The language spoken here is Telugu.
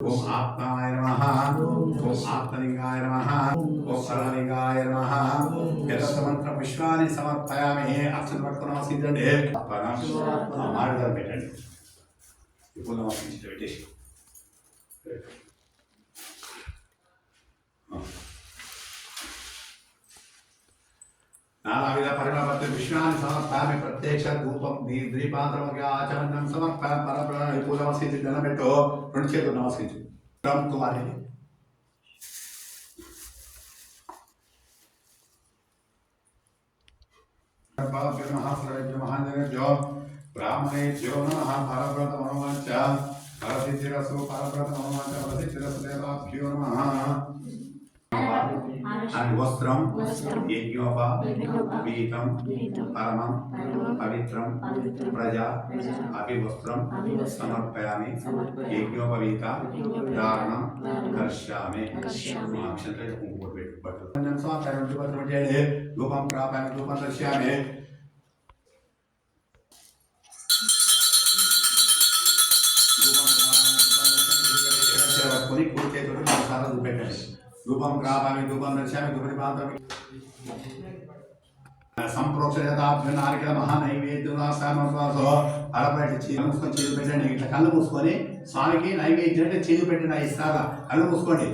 ఓం ఆత్మాయ నమః ఓం ఆత్మలింగాయ నమః ఓం పరమలింగాయ నమః యథమంత్ర పుష్పాన్ని సమర్పయామి. అక్షరం పట్టుకుని నమస్కరించండి. మాడిదాన్ని పెట్టండి. ఇప్పుడు నమస్కరించి పెట్టేసి నానావిధ పరిమళ విశ్వాన్ని సమర్పయామి. ప్రత్యక్ష ధూపం ద్వీపాంతరముగా ఆచరణం సమర్పయామి. పరబ్రహ్మ పూజ నమస్కరించి దండం పెట్టు. రెండు చేతులు నమస్కరించు. కుమారి మహాజనేభ్యో బ్రాహ్మణేభ్యో నమః. పరబ్రహ్మ మనోవాంఛ పరసిద్ధిరసు పరబ్రహ్మ మనోవాంఛ పరసిద్ధిరసు దేవాభ్యో నమః. వస్త్రం యజ్ఞోపవీతం పరమం పవిత్రం ప్రజా అభివస్త్రం సమర్పయామి. యజ్ఞోపవీత ధారణం కరిష్యామి. ధూపం ప్రాపామి ధూపం దర్శయామి. కుడి చేతుడు సారా చూపెట్టండి. ధూపం ప్రాపామి ధూపం దర్శయామి. ధూపని పాత్రం సంప్రోక్షణాభ్య నారికల మహానైవేద్యో అలబట్టి చేయి మూసుకొని చేతులు పెట్టండి. ఇట్లా కళ్ళు మూసుకొని స్వామికి నైవేద్యం అంటే చేతులు పెట్టండి. ఇస్తారా కళ్ళు మూసుకోండి.